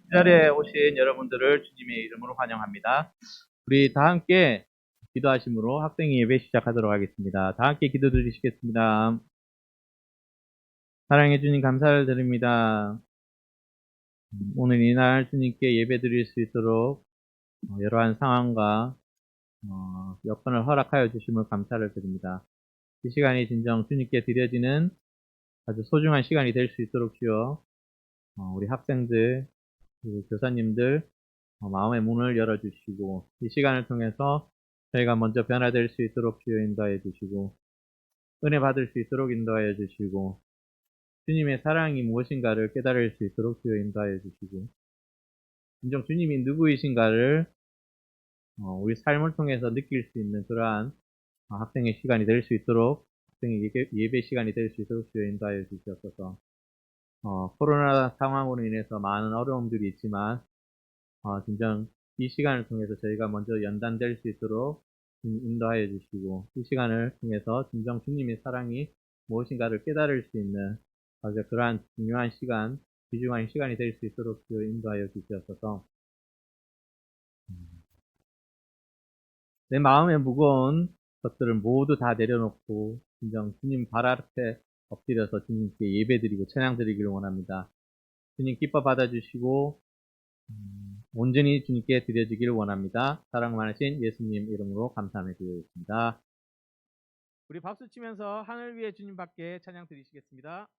이 자리에 오신 여러분들을 주님의 이름으로 환영합니다. 우리 다 함께 기도하심으로 학생회 예배 시작하도록 하겠습니다. 다 함께 기도드리시겠습니다. 사랑해 주님 감사를 드립니다. 오늘 이날 주님께 예배 드릴 수 있도록 여러한 상황과 여건을 허락하여 주심을 감사를 드립니다. 이 시간이 진정 주님께 드려지는 아주 소중한 시간이 될 수 있도록 주여 우리 학생들, 그리고 교사님들 마음의 문을 열어주시고 이 시간을 통해서 저희가 먼저 변화될 수 있도록 주여 인도하여 주시고 은혜 받을 수 있도록 인도하여 주시고 주님의 사랑이 무엇인가를 깨달을 수 있도록 주여 인도하여 주시고 진정 주님이 누구이신가를 우리 삶을 통해서 느낄 수 있는 그러한 학생의 시간이 될 수 있도록 학생의 예배 시간이 될 수 있도록 주여 인도하여 주시옵소서. 코로나 상황으로 인해서 많은 어려움들이 있지만 진정 이 시간을 통해서 저희가 먼저 연단될 수 있도록 인도하여 주시고 이 시간을 통해서 진정 주님의 사랑이 무엇인가를 깨달을 수 있는 아주 그러한 중요한 시간, 귀중한 시간이 될 수 있도록 인도하여 주시옵소서. 내 마음에 무거운 것들을 모두 다 내려놓고 진정 주님 발 앞에 엎드려서 주님께 예배드리고 찬양드리기를 원합니다. 주님 기뻐 받아주시고 온전히 주님께 드려지기를 원합니다. 사랑 많으신 예수님 이름으로 감사함을 드리겠습니다. 우리 박수 치면서 하늘 위에 주님 밖에 찬양 드리시겠습니다.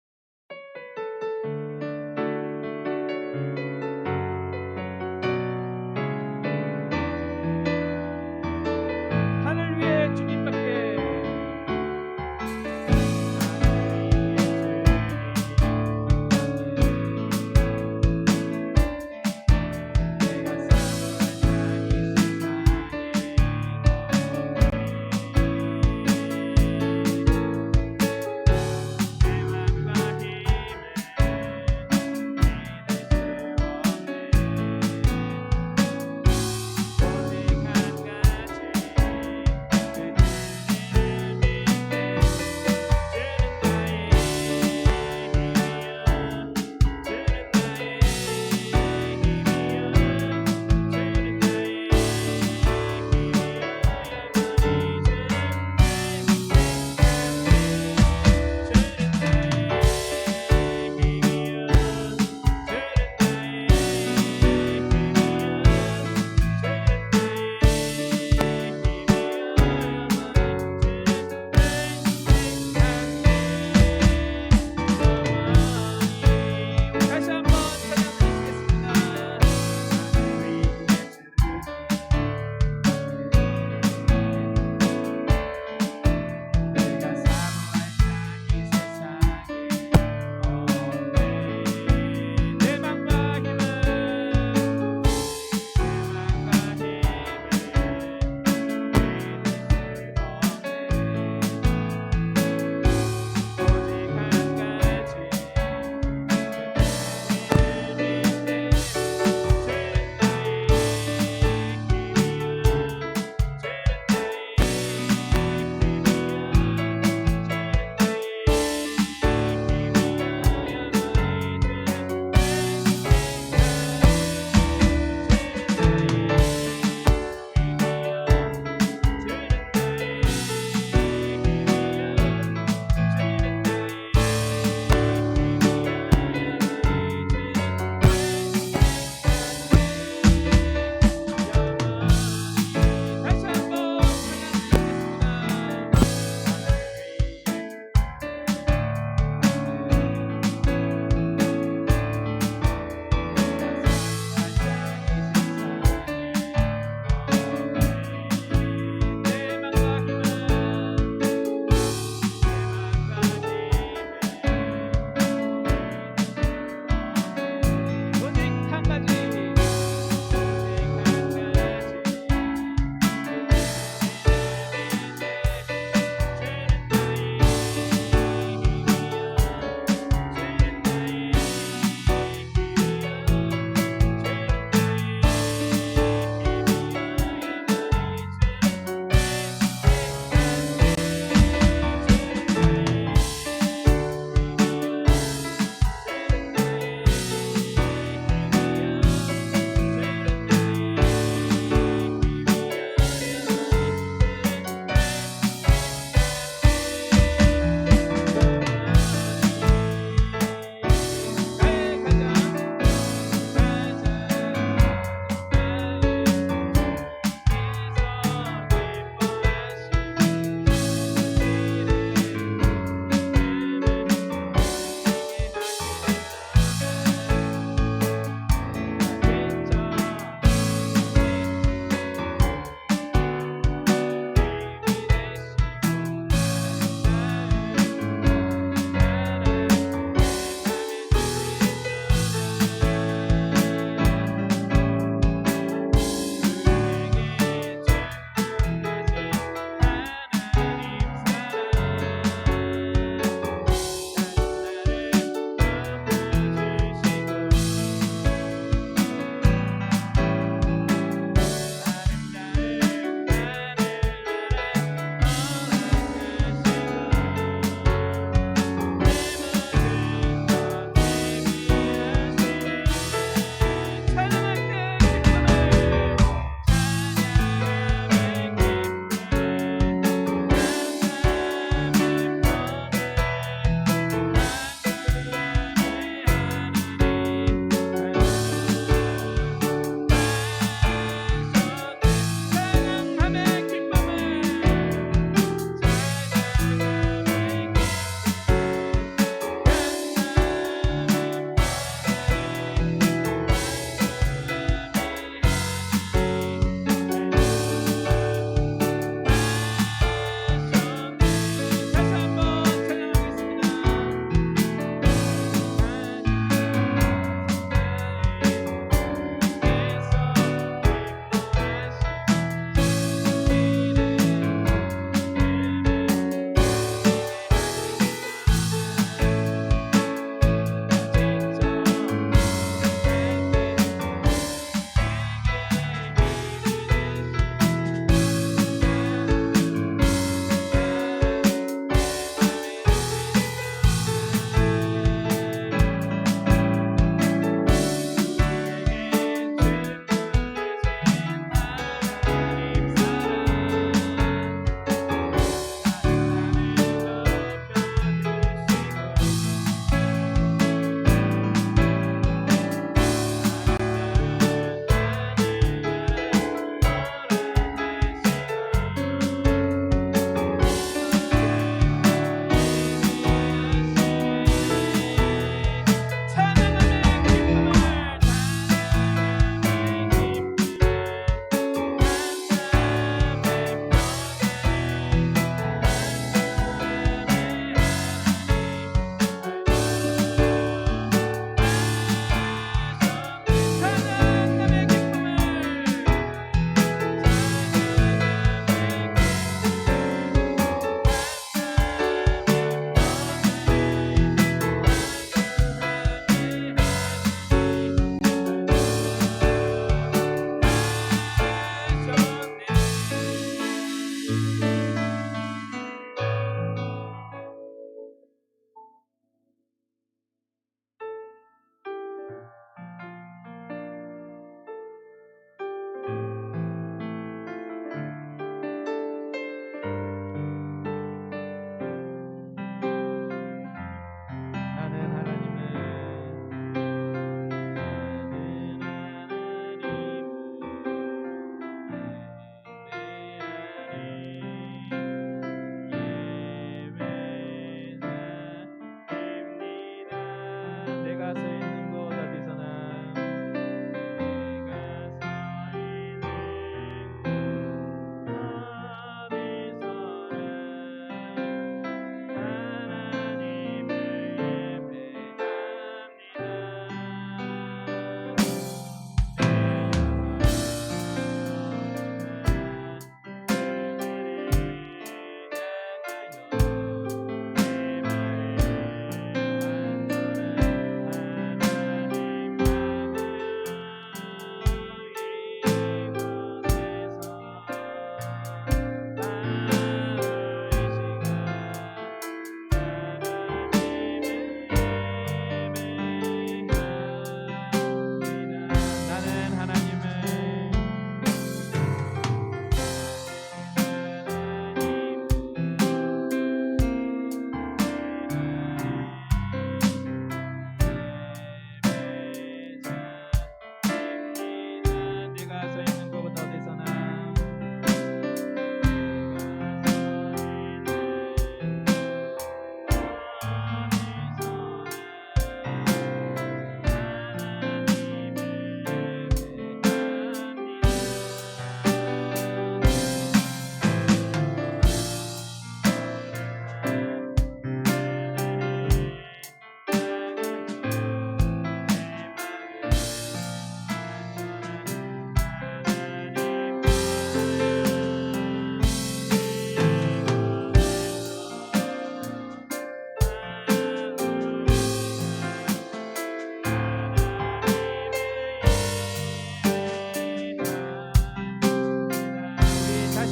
하늘 위에 주님 밖에 내 맘과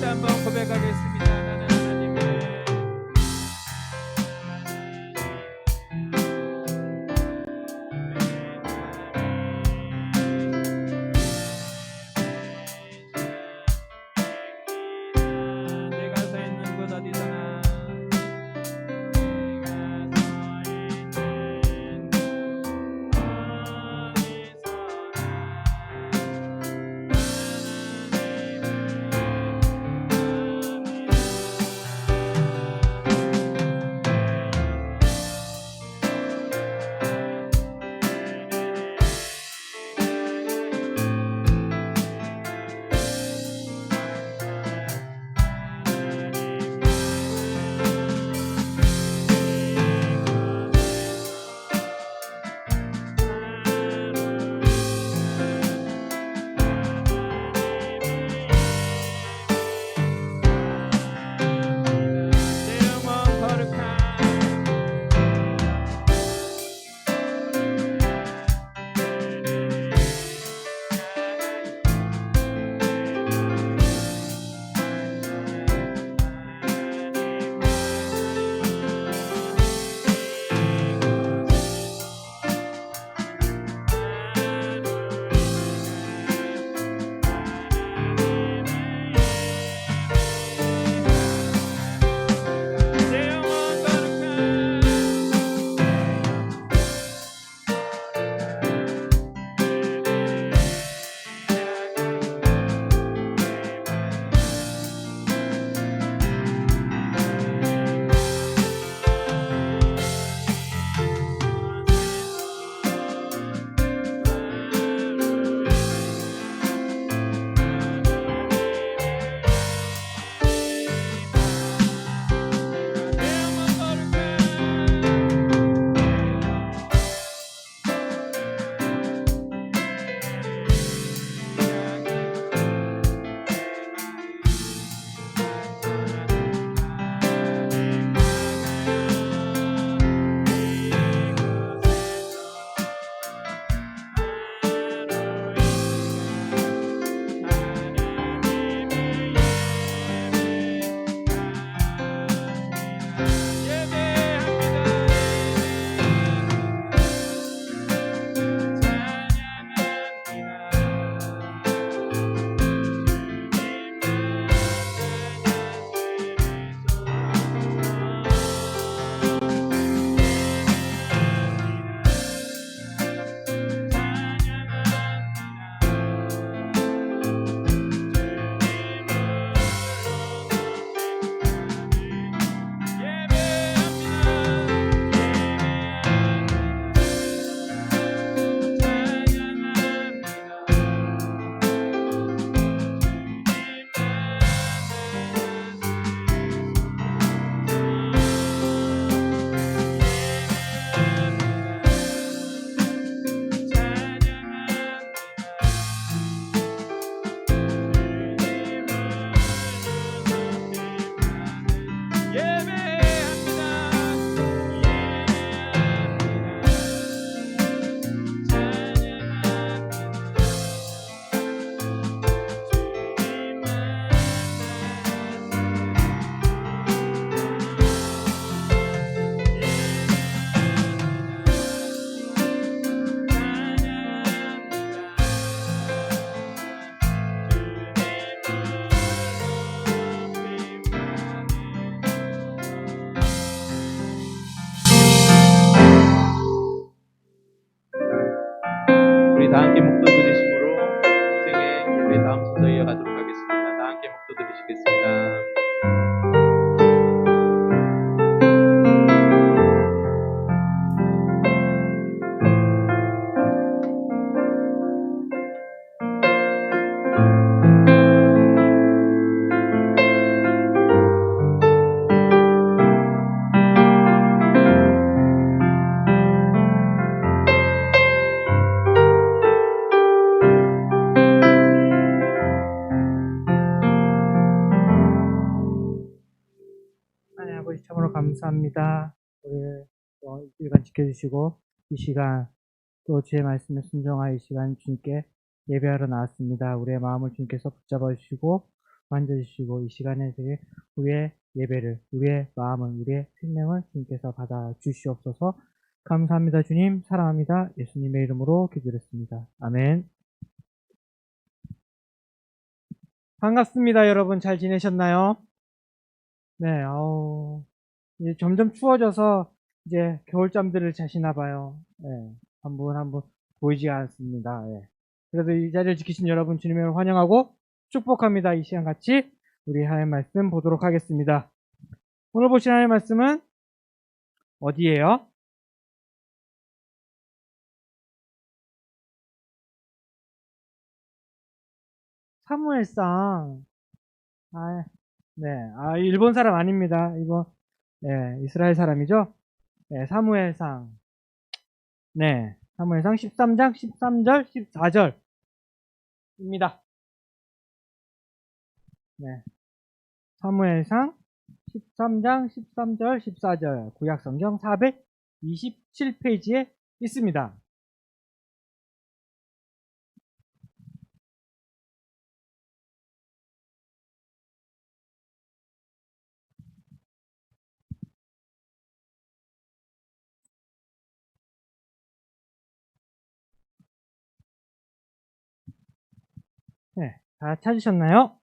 한번 고백하겠습니다. 나는 하나님의 내가 서 있는 곳 어디서나 우리 다 함께 목도 들으심으로 생애 우리 다음 순서 이어가도록 하겠습니다. 다 함께 목도 들으시겠습니다. 하나님 아버지 참으로 감사합니다. 우리를 또 이 시간 지켜주시고 이 시간 또 주의 말씀에 순종하여 이 시간 주님께 예배하러 나왔습니다. 우리의 마음을 주님께서 붙잡아 주시고 만져주시고 이 시간에 되게 우리의 예배를, 우리의 마음을, 우리의 생명을 주님께서 받아 주시옵소서. 감사합니다. 주님, 사랑합니다. 예수님의 이름으로 기도드렸습니다. 아멘. 반갑습니다. 여러분 잘 지내셨나요? 네, 이제 점점 추워져서 이제 겨울잠들을 자시나 봐요. 네, 한 분 보이지 않습니다. 예. 그래도 이 자리를 지키신 여러분 주님의 이름으로 환영하고 축복합니다. 이 시간 같이 우리 하나님 말씀 보도록 하겠습니다. 오늘 보신 하나님 말씀은 어디예요? 사무엘상. 아, 네, 일본 사람 아닙니다. 이거, 네, 이스라엘 사람이죠? 네, 사무엘상. 네, 사무엘상 13장 13절 14절입니다. 네, 사무엘상 13장 13절 14절 구약성경 427페이지에 있습니다. 네, 다 찾으셨나요?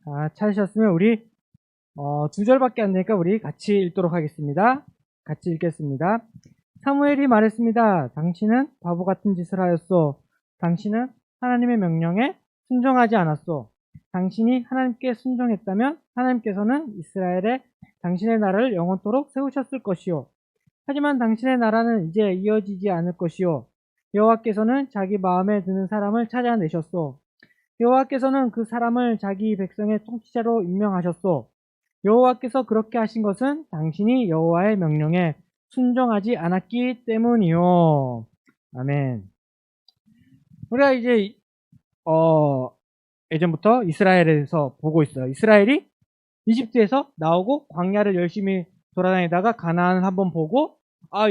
다 찾으셨으면 우리 두 절밖에 안 되니까 우리 같이 읽도록 하겠습니다. 같이 읽겠습니다. 사무엘이 말했습니다. 당신은 바보 같은 짓을 하였소. 당신은 하나님의 명령에 순종하지 않았소. 당신이 하나님께 순종했다면 하나님께서는 이스라엘에 당신의 나라를 영원토록 세우셨을 것이요. 하지만 당신의 나라는 이제 이어지지 않을 것이요. 여호와께서는 자기 마음에 드는 사람을 찾아내셨소. 여호와께서는 그 사람을 자기 백성의 통치자로 임명하셨소. 여호와께서 그렇게 하신 것은 당신이 여호와의 명령에 순종하지 않았기 때문이요. 아멘. 우리가 이제 예전부터 이스라엘에서 보고 있어요. 이스라엘이 이집트에서 나오고 광야를 열심히 돌아다니다가 가나안을 한번 보고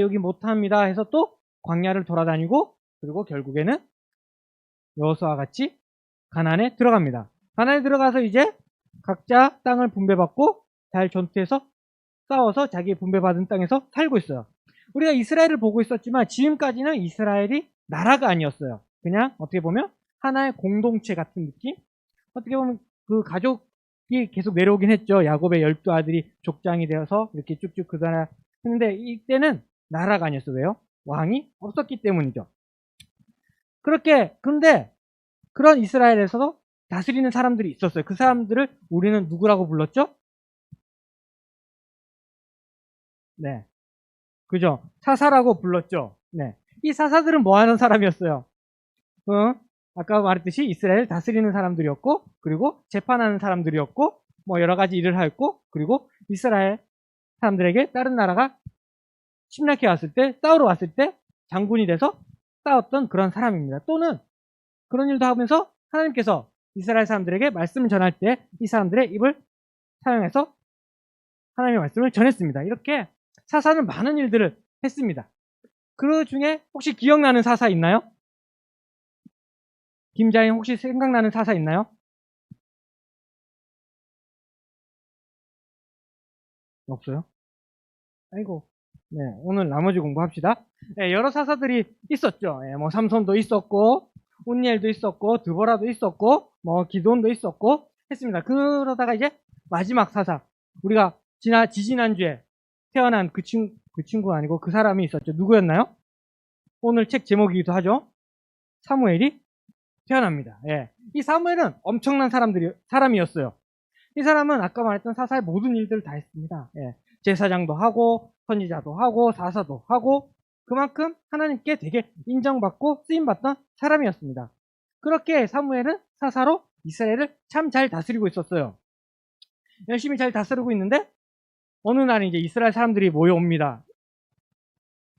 여기 못합니다 해서 또 광야를 돌아다니고 그리고 결국에는 여호수아와 같이 가나안에 들어갑니다. 가나안에 들어가서 이제 각자 땅을 분배받고 잘 전투해서 싸워서 자기 분배받은 땅에서 살고 있어요. 우리가 이스라엘을 보고 있었지만 지금까지는 이스라엘이 나라가 아니었어요. 그냥 어떻게 보면 하나의 공동체 같은 느낌? 어떻게 보면 그 가족이 계속 내려오긴 했죠. 야곱의 12아들이 족장이 되어서 이렇게 쭉쭉 그 나라 했는데 이때는 나라가 아니었어요. 왜요? 왕이 없었기 때문이죠. 근데 그런 이스라엘에서도 다스리는 사람들이 있었어요. 그 사람들을 우리는 누구라고 불렀죠? 네. 그죠? 사사라고 불렀죠? 네. 이 사사들은 뭐 하는 사람이었어요? 아까 말했듯이 이스라엘 다스리는 사람들이었고, 그리고 재판하는 사람들이었고, 뭐 여러 가지 일을 했고, 그리고 이스라엘 사람들에게 다른 나라가 침략해 왔을 때, 싸우러 왔을 때 장군이 돼서 싸웠던 그런 사람입니다. 또는 그런 일도 하면서 하나님께서 이스라엘 사람들에게 말씀을 전할 때 이 사람들의 입을 사용해서 하나님의 말씀을 전했습니다. 이렇게 사사는 많은 일들을 했습니다. 그 중에 혹시 기억나는 사사 있나요? 김자인 혹시 생각나는 사사 있나요? 없어요? 아이고. 네, 오늘 나머지 공부합시다. 네, 여러 사사들이 있었죠. 네, 뭐 삼손도 있었고, 온니엘도 있었고, 드보라도 있었고, 뭐 기돈도 있었고 했습니다. 그러다가 이제 마지막 사사, 우리가 지지난주에 태어난 그 친구가 아니고 그 사람이 있었죠. 누구였나요? 오늘 책 제목이기도 하죠. 사무엘이 태어납니다. 예. 이 사무엘은 엄청난 사람이었어요. 이 사람은 아까 말했던 사사의 모든 일들을 다 했습니다. 예. 제사장도 하고, 선지자도 하고, 사사도 하고, 그만큼 하나님께 되게 인정받고 쓰임받던 사람이었습니다. 그렇게 사무엘은 사사로 이스라엘을 참 잘 다스리고 있었어요. 열심히 잘 다스리고 있는데, 어느 날 이제 이스라엘 사람들이 모여옵니다.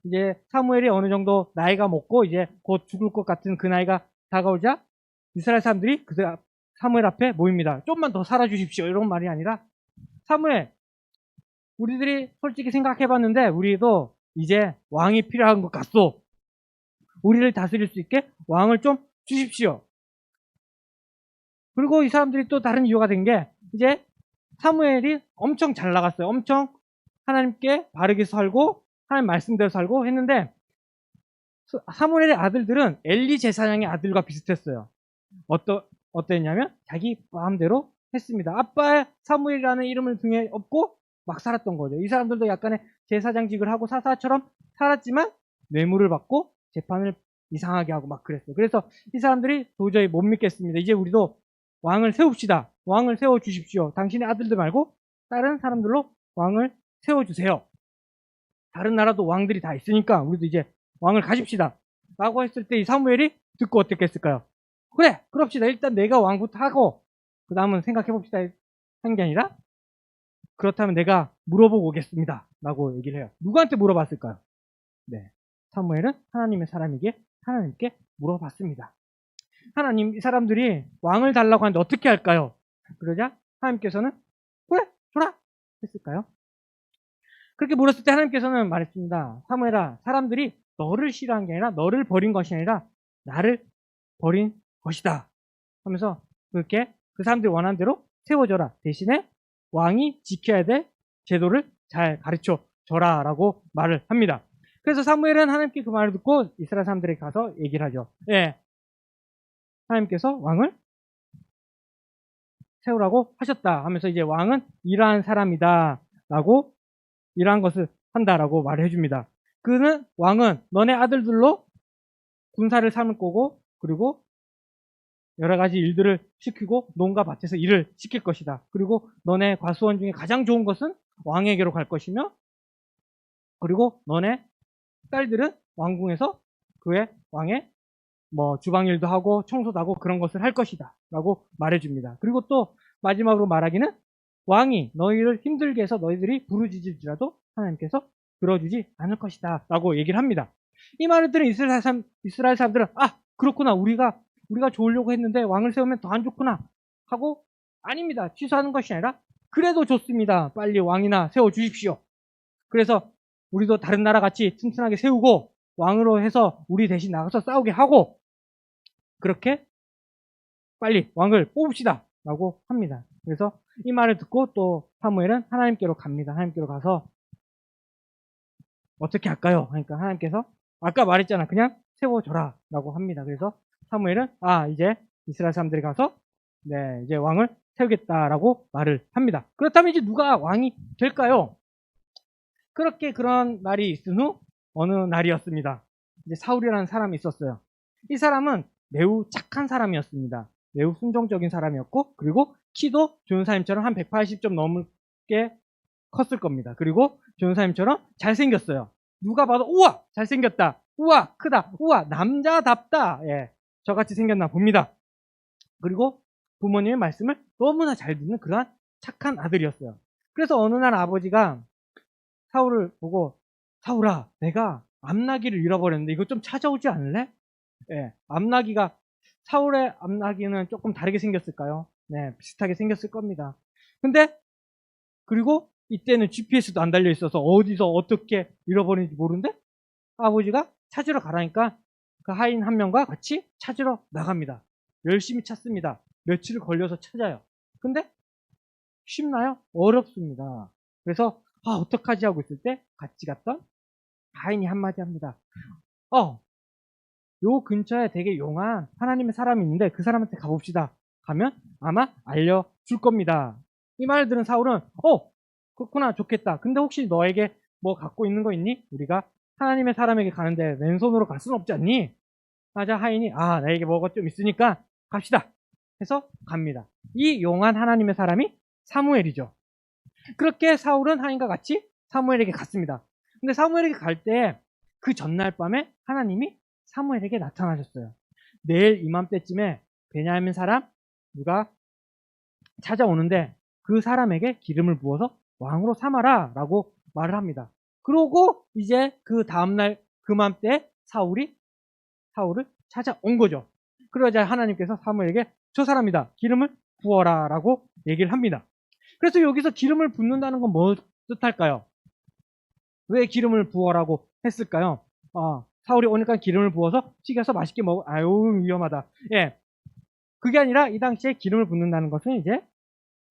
이제 사무엘이 어느 정도 나이가 먹고 이제 곧 죽을 것 같은 그 나이가 다가오자 이스라엘 사람들이 사무엘 앞에 모입니다. 좀만 더 살아주십시오. 이런 말이 아니라 사무엘, 우리들이 솔직히 생각해봤는데 우리도 이제 왕이 필요한 것 같소. 우리를 다스릴 수 있게 왕을 좀 주십시오. 그리고 이 사람들이 또 다른 이유가 된 게 이제 사무엘이 엄청 잘 나갔어요. 엄청 하나님께 바르게 살고 하나님 말씀대로 살고 했는데 사무엘의 아들들은 엘리 제사장의 아들과 비슷했어요. 어땠냐면 자기 마음대로 했습니다. 아빠의 사무엘이라는 이름을 등에 업고 막 살았던 거죠. 이 사람들도 약간의 제사장직을 하고 사사처럼 살았지만 뇌물을 받고 재판을 이상하게 하고 막 그랬어요. 그래서 이 사람들이 도저히 못 믿겠습니다. 이제 우리도 왕을 세웁시다. 왕을 세워주십시오. 당신의 아들들 말고 다른 사람들로 왕을 세워주세요. 다른 나라도 왕들이 다 있으니까 우리도 이제 왕을 가집시다. 라고 했을 때 이 사무엘이 듣고 어떻게 했을까요? 그래, 그럽시다. 일단 내가 왕부터 하고 그 다음은 생각해봅시다. 한 게 아니라 그렇다면 내가 물어보고 오겠습니다. 라고 얘기를 해요. 누구한테 물어봤을까요? 네, 사무엘은 하나님의 사람에게 하나님께 물어봤습니다. 하나님, 이 사람들이 왕을 달라고 하는데 어떻게 할까요? 그러자 하나님께서는 그래, 줘라 했을까요? 그렇게 물었을 때 하나님께서는 말했습니다. 사무엘아, 사람들이 너를 싫어한 게 아니라 너를 버린 것이 아니라 나를 버린 것이다 하면서 그렇게 그 사람들이 원하는 대로 세워줘라. 대신에 왕이 지켜야 될 제도를 잘 가르쳐 줘라 라고 말을 합니다. 그래서 사무엘은 하나님께 그 말을 듣고 이스라엘 사람들에게 가서 얘기를 하죠. 예, 하나님께서 왕을 세우라고 하셨다 하면서 이제 왕은 이러한 사람이다 라고 이러한 것을 한다라고 말을 해줍니다. 그는 왕은 너네 아들들로 군사를 삼을 거고 그리고 여러 가지 일들을 시키고 농가 밭에서 일을 시킬 것이다. 그리고 너네 과수원 중에 가장 좋은 것은 왕에게로 갈 것이며 그리고 너네 딸들은 왕궁에서 그의 왕의 뭐 주방일도 하고 청소도 하고 그런 것을 할 것이다 라고 말해줍니다. 그리고 또 마지막으로 말하기는 왕이 너희를 힘들게 해서 너희들이 부르짖을지라도 하나님께서 들어주지 않을 것이다 라고 얘기를 합니다. 이 말을 들은 이스라엘 사람들은 아, 그렇구나, 우리가 좋으려고 했는데 왕을 세우면 더 안 좋구나 하고 아닙니다. 취소하는 것이 아니라 그래도 좋습니다. 빨리 왕이나 세워주십시오. 그래서 우리도 다른 나라 같이 튼튼하게 세우고 왕으로 해서 우리 대신 나가서 싸우게 하고 그렇게 빨리 왕을 뽑읍시다 라고 합니다. 그래서 이 말을 듣고 또 사무엘은 하나님께로 갑니다. 하나님께로 가서 어떻게 할까요? 그러니까 하나님께서 아까 말했잖아, 그냥 세워줘라 라고 합니다. 그래서 사무엘은 이제 이스라엘 사람들이 가서 네, 이제 왕을 세우겠다라고 말을 합니다. 그렇다면 이제 누가 왕이 될까요? 그렇게 그런 날이 있은 후 어느 날이었습니다. 이제 사울이라는 사람이 있었어요. 이 사람은 매우 착한 사람이었습니다. 매우 순종적인 사람이었고 그리고 키도 조연사님처럼 한 180점 넘게 컸을 겁니다. 그리고 조연사님처럼 잘생겼어요. 누가 봐도 우와, 잘생겼다, 우와, 크다, 우와, 남자답다, 예, 저같이 생겼나 봅니다. 그리고 부모님의 말씀을 너무나 잘 듣는 그러한 착한 아들이었어요. 그래서 어느 날 아버지가 사울을 보고 사울아, 내가 암나귀를 잃어버렸는데 이거 좀 찾아오지 않을래? 예, 암나귀가 사울의 암나귀는 조금 다르게 생겼을까요? 네, 비슷하게 생겼을 겁니다. 근데 그리고 이때는 GPS도 안 달려 있어서 어디서 어떻게 잃어버린지 모르는데 아버지가 찾으러 가라니까 그 하인 한 명과 같이 찾으러 나갑니다. 열심히 찾습니다. 며칠 걸려서 찾아요. 근데 쉽나요? 어렵습니다. 그래서 어떡하지 하고 있을 때 같이 갔던 하인이 한마디 합니다. 요 근처에 되게 용한 하나님의 사람이 있는데 그 사람한테 가봅시다. 가면 아마 알려줄 겁니다. 이 말을 들은 사울은 그렇구나, 좋겠다. 근데 혹시 너에게 뭐 갖고 있는 거 있니? 우리가 하나님의 사람에게 가는데 왼손으로 갈 수는 없지 않니? 맞아, 하인이 나에게 뭐가 좀 있으니까 갑시다 해서 갑니다. 이 용한 하나님의 사람이 사무엘이죠. 그렇게 사울은 하인과 같이 사무엘에게 갔습니다. 근데 사무엘에게 갈 때 그 전날 밤에 하나님이 사무엘에게 나타나셨어요. 내일 이맘때쯤에 베냐민 사람 누가 찾아오는데 그 사람에게 기름을 부어서 왕으로 삼아라 라고 말을 합니다. 그러고 이제 그 다음날 그맘때 사울을 찾아온 거죠. 그러자 하나님께서 사무엘에게 저 사람이다, 기름을 부어라 라고 얘기를 합니다. 그래서 여기서 기름을 붓는다는 건 뭐 뜻할까요? 왜 기름을 부어라고 했을까요? 사울이 오니까 기름을 부어서 튀겨서 맛있게 먹어. 아유, 위험하다. 예. 그게 아니라 이 당시에 기름을 붓는다는 것은 이제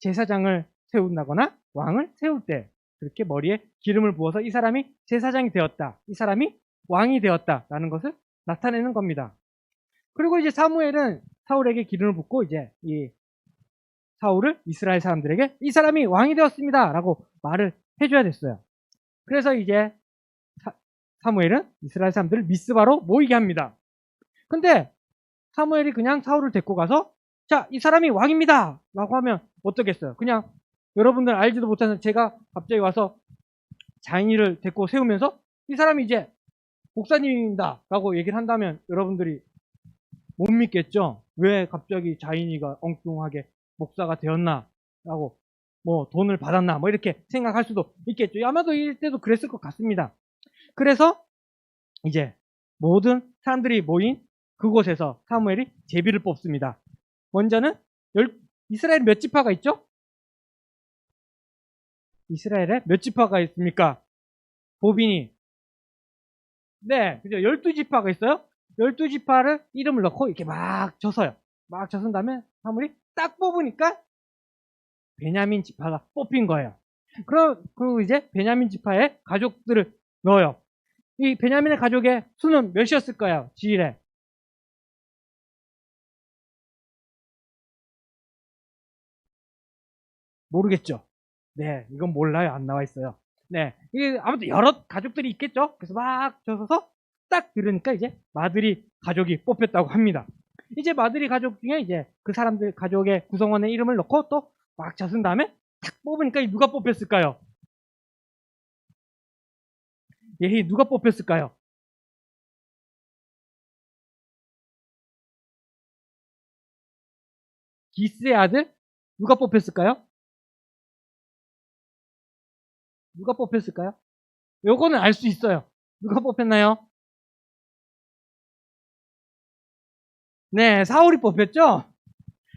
제사장을 세운다거나 왕을 세울 때 그렇게 머리에 기름을 부어서 이 사람이 제사장이 되었다, 이 사람이 왕이 되었다라는 것을 나타내는 겁니다. 그리고 이제 사무엘은 사울에게 기름을 붓고 이제 이 사울을 이스라엘 사람들에게 이 사람이 왕이 되었습니다 라고 말을 해줘야 됐어요. 그래서 이제 사무엘은 이스라엘 사람들을 미스바로 모이게 합니다. 근데 사무엘이 그냥 사울을 데리고 가서 자, 이 사람이 왕입니다 라고 하면 어떻겠어요? 그냥 여러분들 알지도 못하는 제가 갑자기 와서 자인이를 데리고 세우면서 이 사람이 이제 목사님입니다 라고 얘기를 한다면 여러분들이 못 믿겠죠? 왜 갑자기 자인이가 엉뚱하게 목사가 되었나 라고 뭐 돈을 받았나 뭐 이렇게 생각할 수도 있겠죠. 아마도 이때도 그랬을 것 같습니다. 그래서 이제 모든 사람들이 모인 그곳에서 사무엘이 제비를 뽑습니다. 먼저는 이스라엘 몇 지파가 있죠? 이스라엘에 몇 지파가 있습니까? 보빈이. 네, 그죠. 12지파가 있어요. 12지파를 이름을 넣고 이렇게 막 져서요. 막 져선 다음에 사무엘이 딱 뽑으니까 베냐민 지파가 뽑힌 거예요. 그리고 이제 베냐민 지파의 가족들을 넣어요. 이 베냐민의 가족의 수는 몇이었을까요? 지일에. 모르겠죠? 네, 이건 몰라요. 안 나와 있어요. 네, 이게 아무튼 여러 가족들이 있겠죠? 그래서 막 져서 딱 들으니까 이제 마드리 가족이 뽑혔다고 합니다. 이제 마드리 가족 중에 이제 그 사람들 가족의 구성원의 이름을 넣고 또 막 져쓴 다음에 탁 뽑으니까 누가 뽑혔을까요? 예, 누가 뽑혔을까요? 기스의 아들? 누가 뽑혔을까요? 누가 뽑혔을까요? 요거는 알 수 있어요. 누가 뽑혔나요? 네, 사울이 뽑혔죠?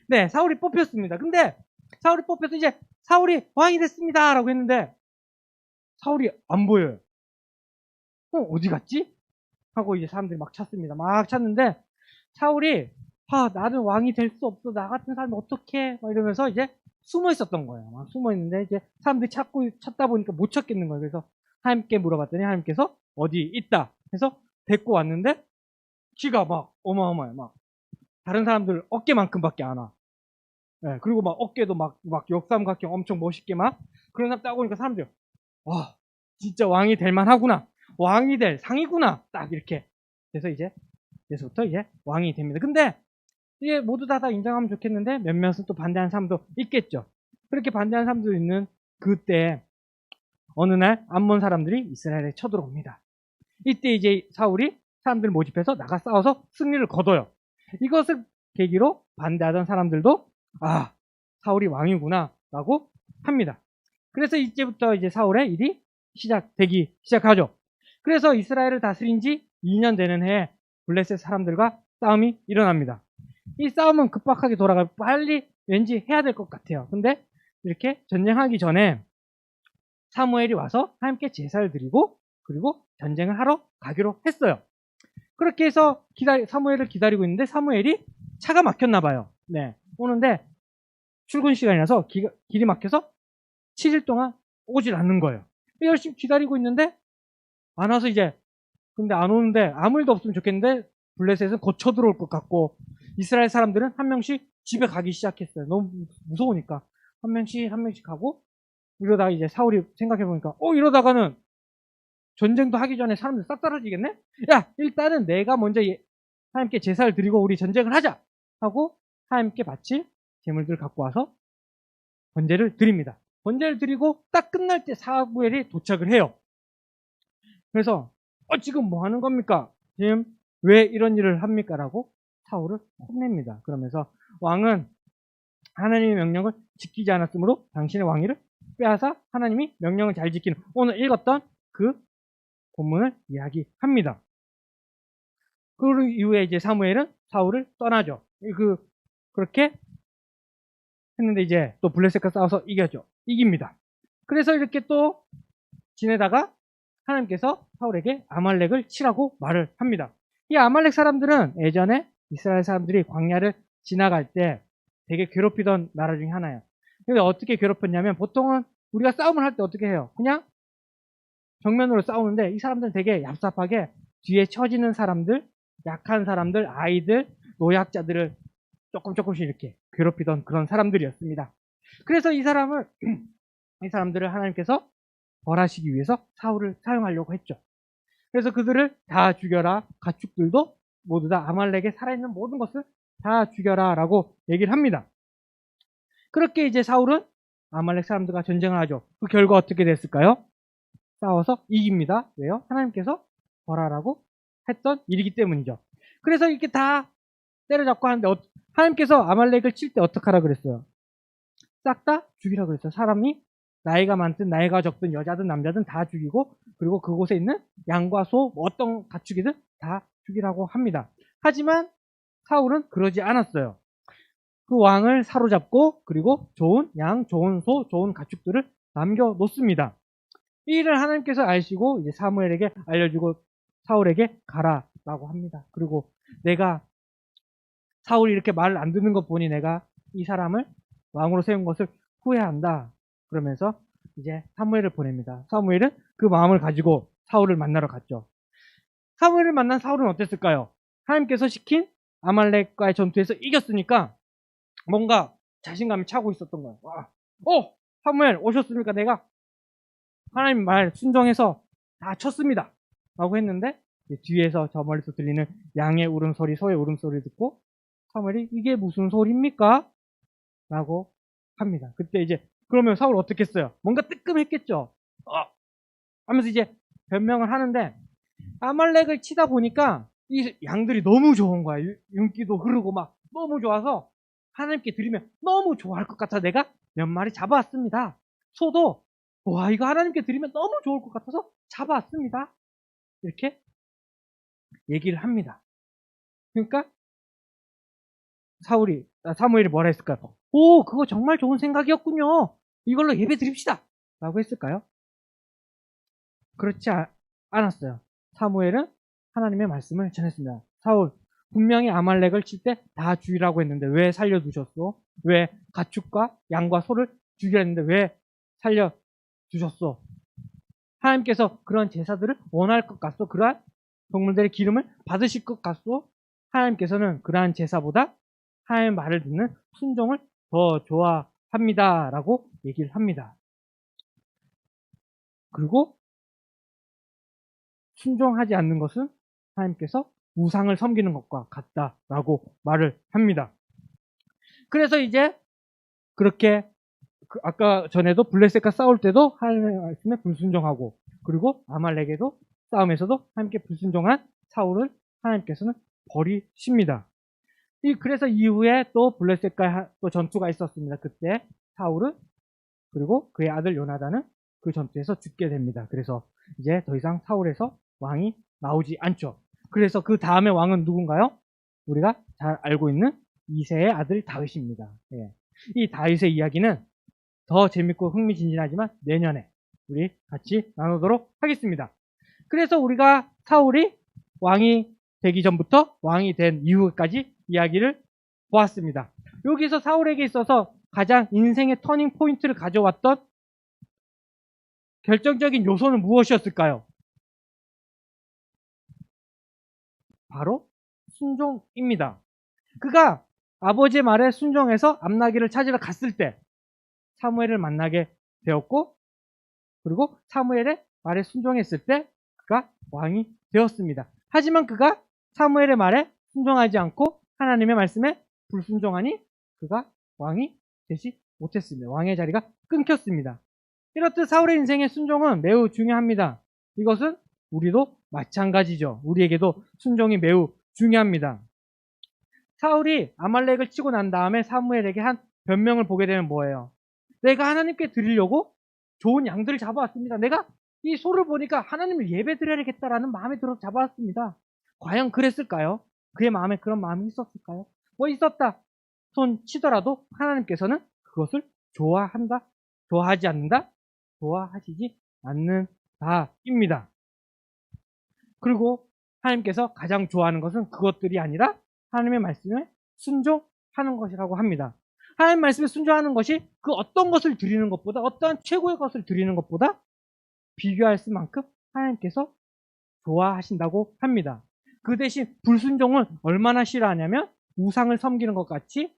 네, 사울이 뽑혔습니다. 근데 사울이 뽑혀서 이제 사울이 왕이 됐습니다 라고 했는데 사울이 안 보여요. 어디 갔지? 하고 이제 사람들이 막 찾습니다. 막 찾는데 사울이 나는 왕이 될 수 없어. 나 같은 사람이 어떻게? 막 이러면서 이제 숨어 있었던 거예요. 막 숨어 있는데 이제 사람들이 찾다 보니까 못 찾겠는 거예요. 그래서 하나님께 물어봤더니 하나님께서 어디 있다 해서 데리고 왔는데 키가 막 어마어마해. 막 다른 사람들 어깨만큼밖에 안 와. 네, 그리고 막 어깨도 막 역삼각형 엄청 멋있게 막 그런 사람 딱 보니까 사람들이 와 진짜 왕이 될 만하구나. 왕이 될 상이구나. 딱 이렇게. 그래서 그래서부터 이제 왕이 됩니다. 근데 이게 모두 다 인정하면 좋겠는데 몇몇은 또 반대하는 사람도 있겠죠. 그렇게 반대하는 사람도 있는 그때 어느 날 암몬 사람들이 이스라엘에 쳐들어옵니다. 이때 이제 사울이 사람들 모집해서 나가 싸워서 승리를 거둬요. 이것을 계기로 반대하던 사람들도 사울이 왕이구나 라고 합니다. 그래서 이제부터 이제 사울의 일이 되기 시작하죠. 그래서 이스라엘을 다스린 지 2년 되는 해에 블레셋 사람들과 싸움이 일어납니다. 이 싸움은 급박하게 돌아가고 빨리 왠지 해야 될 것 같아요. 근데 이렇게 전쟁하기 전에 사무엘이 와서 하나님께 제사를 드리고 그리고 전쟁을 하러 가기로 했어요. 그렇게 해서 사무엘을 기다리고 있는데 사무엘이 차가 막혔나 봐요. 네, 오는데 출근 시간이라서 길이 막혀서 7일 동안 오질 않는 거예요. 열심히 기다리고 있는데 안 와서 근데 안 오는데 아무 일도 없으면 좋겠는데 블레셋은 곧 쳐들어올 것 같고 이스라엘 사람들은 한 명씩 집에 가기 시작했어요. 너무 무서우니까 한 명씩 가고 이러다가 이제 사울이 생각해보니까 이러다가는 전쟁도 하기 전에 사람들 싹 떨어지겠네? 야, 일단은 내가 먼저 하나님께 제사를 드리고 우리 전쟁을 하자 하고 하나님께 바칠 제물들을 갖고 와서 번제를 드립니다. 번제를 드리고 딱 끝날 때 사무엘이 도착을 해요. 그래서 지금 뭐 하는 겁니까? 지금 왜 이런 일을 합니까? 라고 사울을 혼냅니다. 그러면서 왕은 하나님의 명령을 지키지 않았으므로 당신의 왕위를 빼앗아 하나님이 명령을 잘 지키는 오늘 읽었던 그 본문을 이야기합니다. 그 이후에 이제 사무엘은 사울을 떠나죠. 그렇게 했는데 이제 또 블레셋과 싸워서 이깁니다. 그래서 이렇게 또 지내다가 하나님께서 사울에게 아말렉을 치라고 말을 합니다. 이 아말렉 사람들은 예전에 이스라엘 사람들이 광야를 지나갈 때 되게 괴롭히던 나라 중에 하나예요. 근데 어떻게 괴롭혔냐면 보통은 우리가 싸움을 할 때 어떻게 해요? 그냥 정면으로 싸우는데 이 사람들은 되게 얍삽하게 뒤에 처지는 사람들, 약한 사람들, 아이들, 노약자들을 조금씩 이렇게 괴롭히던 그런 사람들이었습니다. 그래서 이 사람들을 하나님께서 벌하시기 위해서 사울을 사용하려고 했죠. 그래서 그들을 다 죽여라. 가축들도 모두 다 아말렉에 살아있는 모든 것을 다 죽여라 라고 얘기를 합니다. 그렇게 이제 사울은 아말렉 사람들과 전쟁을 하죠. 그 결과 어떻게 됐을까요? 싸워서 이깁니다. 왜요? 하나님께서 벌하라고 했던 일이기 때문이죠. 그래서 이렇게 다 때려잡고 하는데 하나님께서 아말렉을 칠 때 어떻게 하라 그랬어요? 싹 다 죽이라 그랬어요. 사람이 나이가 많든 나이가 적든 여자든 남자든 다 죽이고 그리고 그곳에 있는 양과 소 어떤 가축이든 다 죽이라고 합니다. 하지만 사울은 그러지 않았어요. 그 왕을 사로잡고 그리고 좋은 양, 좋은 소, 좋은 가축들을 남겨놓습니다. 이 일을 하나님께서 아시고 이제 사무엘에게 알려주고 사울에게 가라라고 합니다. 그리고 내가 사울이 이렇게 말을 안 듣는 것 보니 내가 이 사람을 왕으로 세운 것을 후회한다. 그러면서 이제 사무엘을 보냅니다. 사무엘은 그 마음을 가지고 사울을 만나러 갔죠. 사무엘을 만난 사울은 어땠을까요? 하나님께서 시킨 아말렉과의 전투에서 이겼으니까 뭔가 자신감이 차고 있었던 거예요. 와, 사무엘 오셨습니까? 내가 하나님 말 순종해서 다 쳤습니다. 라고 했는데 뒤에서 저 멀리서 들리는 양의 울음소리, 소의 울음소리를 듣고 사무엘이 이게 무슨 소리입니까? 라고 합니다. 그때 이제 그러면 사울 어떻게 했어요? 뭔가 뜨끔했겠죠. 하면서 이제 변명을 하는데 아말렉을 치다 보니까 이 양들이 너무 좋은 거야. 윤기도 흐르고 막 너무 좋아서 하나님께 드리면 너무 좋아할 것 같아 내가 몇 마리 잡아왔습니다. 소도 와 이거 하나님께 드리면 너무 좋을 것 같아서 잡아왔습니다. 이렇게 얘기를 합니다. 그러니까 사무엘이 뭐라 했을까요? 오 그거 정말 좋은 생각이었군요. 이걸로 예배 드립시다. 라고 했을까요? 그렇지 않았어요. 사무엘은 하나님의 말씀을 전했습니다. 사울 분명히 아말렉을 칠 때 다 죽이라고 했는데 왜 살려두셨소? 왜 가축과 양과 소를 죽이라 했는데 왜 살려두셨소? 하나님께서 그런 제사들을 원할 것 같소? 그러한 동물들의 기름을 받으실 것 같소? 하나님께서는 그러한 제사보다 하나님의 말을 듣는 순종을 더 좋아합니다. 라고 얘기를 합니다. 그리고 순종하지 않는 것은 하나님께서 우상을 섬기는 것과 같다라고 말을 합니다. 그래서 이제 그렇게 아까 전에도 블레셋과 싸울 때도 하나님의 말씀에 불순종하고 그리고 아말렉에도 싸움에서도 하나님께 불순종한 사울을 하나님께서는 버리십니다. 그래서 이후에 또 블레셋과 또 전투가 있었습니다. 그때 사울은 그리고 그의 아들 요나단은 그 전투에서 죽게 됩니다. 그래서 이제 더 이상 사울에서 왕이 나오지 않죠. 그래서 그 다음에 왕은 누군가요? 우리가 잘 알고 있는 이새의 아들 다윗입니다. 예. 이 다윗의 이야기는 더 재밌고 흥미진진하지만 내년에 우리 같이 나누도록 하겠습니다. 그래서 우리가 사울이 왕이 되기 전부터 왕이 된 이후까지 이야기를 보았습니다. 여기서 사울에게 있어서 가장 인생의 터닝 포인트를 가져왔던 결정적인 요소는 무엇이었을까요? 바로 순종입니다. 그가 아버지의 말에 순종해서 암나기를 찾으러 갔을 때 사무엘을 만나게 되었고 그리고 사무엘의 말에 순종했을 때 그가 왕이 되었습니다. 하지만 그가 사무엘의 말에 순종하지 않고 하나님의 말씀에 불순종하니 그가 왕이 되지 못했습니다. 왕의 자리가 끊겼습니다. 이렇듯 사울의 인생의 순종은 매우 중요합니다. 이것은 우리도 마찬가지죠. 우리에게도 순종이 매우 중요합니다. 사울이 아말렉을 치고 난 다음에 사무엘에게 한 변명을 보게 되면 뭐예요? 내가 하나님께 드리려고 좋은 양들을 잡아왔습니다. 내가 이 소를 보니까 하나님을 예배 드려야겠다라는 마음에 들어서 잡아왔습니다. 과연 그랬을까요? 그의 마음에 그런 마음이 있었을까요? 있었다 손 치더라도 하나님께서는 그것을 좋아한다? 좋아하지 않는다? 좋아하시지 않는다입니다. 그리고 하나님께서 가장 좋아하는 것은 그것들이 아니라 하나님의 말씀에 순종하는 하는 것이라고 합니다. 하나님 말씀에 순종하는 것이 그 어떤 것을 드리는 것보다, 어떠한 최고의 것을 드리는 것보다 비교할 수만큼 하나님께서 좋아하신다고 합니다. 그 대신 불순종을 얼마나 싫어하냐면 우상을 섬기는 것 같이,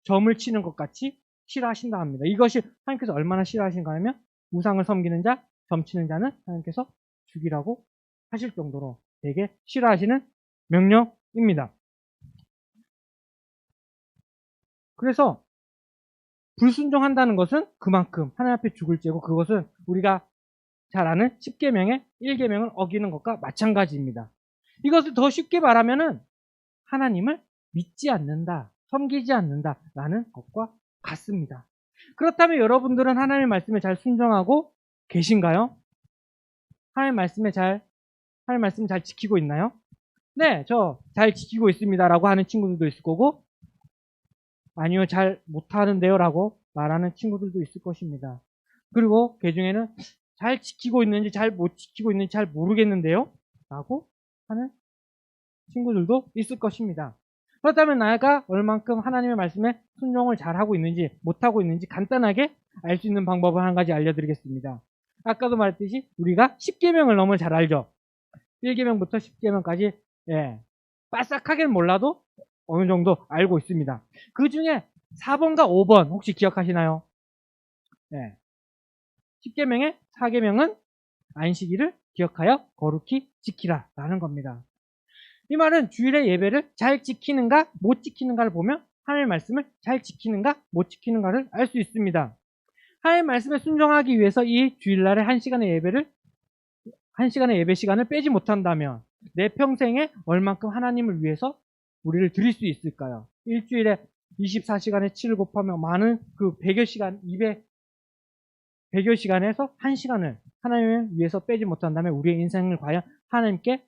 점을 치는 것 같이 싫어하신다 합니다. 이것이 하나님께서 얼마나 싫어하신가 하면 우상을 섬기는 자, 점 치는 자는 하나님께서 죽이라고 하실 정도로 되게 싫어하시는 명령입니다. 그래서 불순종한다는 것은 그만큼 하나님 앞에 죽을 죄고, 그것은 우리가 잘 아는 10계명의 1계명을 어기는 것과 마찬가지입니다. 이것을 더 쉽게 말하면은 하나님을 믿지 않는다, 섬기지 않는다라는 것과 같습니다. 그렇다면 여러분들은 하나님의 말씀에 잘 순종하고 계신가요? 하나님 말씀을 잘 지키고 있나요? 네, 저 잘 지키고 있습니다라고 하는 친구들도 있을 거고, 아니요, 잘 못하는데요 라고 말하는 친구들도 있을 것입니다. 그리고 그 중에는 잘 지키고 있는지 잘 못 지키고 있는지 잘 모르겠는데요 라고 하는 친구들도 있을 것입니다. 그렇다면 내가 얼만큼 하나님의 말씀에 순종을 잘하고 있는지 못하고 있는지 간단하게 알 수 있는 방법을 한 가지 알려드리겠습니다. 아까도 말했듯이 우리가 10계명을 너무 잘 알죠. 1계명부터 10계명까지 빠삭하게는 몰라도 어느 정도 알고 있습니다. 그 중에 4번과 5번 혹시 기억하시나요? 10계명의 4계명은 안식일을 기억하여 거룩히 지키라 라는 겁니다. 이 말은 주일의 예배를 잘 지키는가 못 지키는가를 보면 하나님의 말씀을 잘 지키는가 못 지키는가를 알 수 있습니다. 하나님의 말씀에 순종하기 위해서 이 주일날의 1시간의 예배 시간을 빼지 못한다면 내 평생에 얼만큼 하나님을 위해서 우리를 드릴 수 있을까요? 일주일에 24시간에 7을 곱하면 많은 그 100여 시간, 100여 시간에서 1시간을 하나님을 위해서 빼지 못한다면 우리의 인생을 과연 하나님께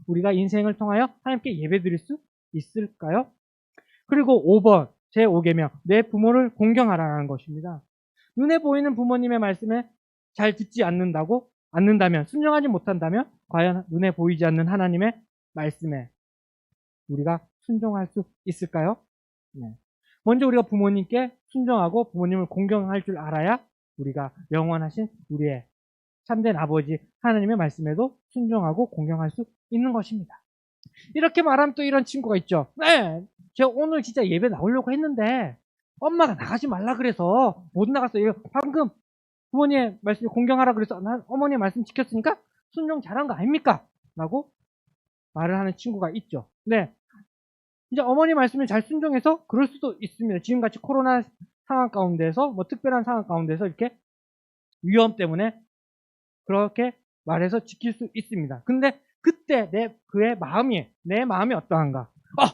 우리가 인생을 통하여 하나님께 예배 드릴 수 있을까요? 그리고 5번, 제5계명, 내 부모를 공경하라는 것입니다. 눈에 보이는 부모님의 말씀에 잘 듣지 않는다면, 순종하지 못한다면, 과연 눈에 보이지 않는 하나님의 말씀에 우리가 순종할 수 있을까요? 먼저 우리가 부모님께 순종하고 부모님을 공경할 줄 알아야 우리가 영원하신 우리의 참된 아버지 하나님의 말씀에도 순종하고 공경할 수 있는 것입니다. 이렇게 말하면 또 이런 친구가 있죠. 네, 제가 오늘 진짜 예배 나오려고 했는데 엄마가 나가지 말라 그래서 못 나갔어요. 방금 부모님의 말씀을 공경하라 그래서 난 어머니의 말씀 지켰으니까 순종 잘한 거 아닙니까? 라고 말을 하는 친구가 있죠. 네, 이제 어머니 말씀을 잘 순종해서 그럴 수도 있습니다. 지금같이 코로나 상황 가운데서 특별한 상황 가운데서 이렇게 위험 때문에 그렇게 말해서 지킬 수 있습니다. 근데 그때 내 마음이 어떠한가?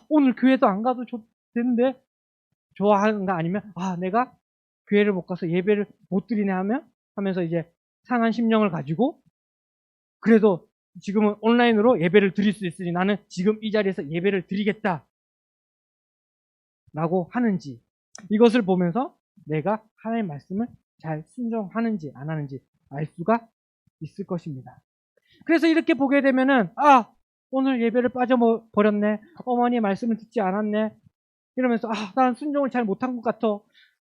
오늘 교회도 안 가도 되는데 좋아하는가? 아니면 내가 교회를 못 가서 예배를 못 드리네 하면서 이제 상한 심령을 가지고 그래도 지금은 온라인으로 예배를 드릴 수 있으니 나는 지금 이 자리에서 예배를 드리겠다 라고 하는지, 이것을 보면서 내가 하나님의 말씀을 잘 순종하는지 안 하는지 알 수가 있을 것입니다. 그래서 이렇게 보게 되면은 오늘 예배를 빠져버렸네, 어머니의 말씀을 듣지 않았네 이러면서 난 순종을 잘 못한 것 같아.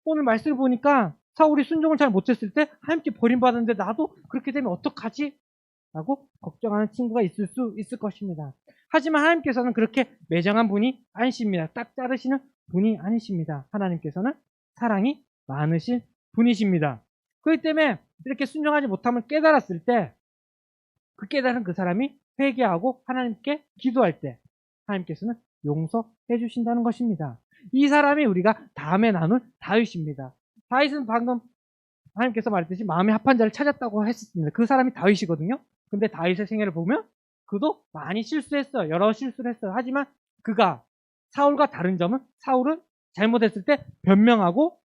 오늘 말씀을 보니까 사울이 순종을 잘 못했을 때 하나님께 버림받았는데 나도 그렇게 되면 어떡하지? 라고 걱정하는 친구가 있을 수 있을 것입니다. 하지만 하나님께서는 그렇게 매정한 분이 아니십니다. 딱 자르시는 분이 아니십니다. 하나님께서는 사랑이 많으신 분이십니다. 그렇기 때문에 이렇게 순종하지 못함을 깨달았을 때, 그 깨달은 그 사람이 회개하고 하나님께 기도할 때 하나님께서는 용서해 주신다는 것입니다. 이 사람이 우리가 다음에 나눌 다윗입니다. 다윗은 방금 하나님께서 말했듯이 마음에 합한 자를 찾았다고 했었습니다. 그 사람이 다윗이거든요. 근데 다윗의 생애를 보면 그도 많이 실수했어요. 여러 실수를 했어요. 하지만 그가 사울과 다른 점은 사울은 잘못했을 때 변명하고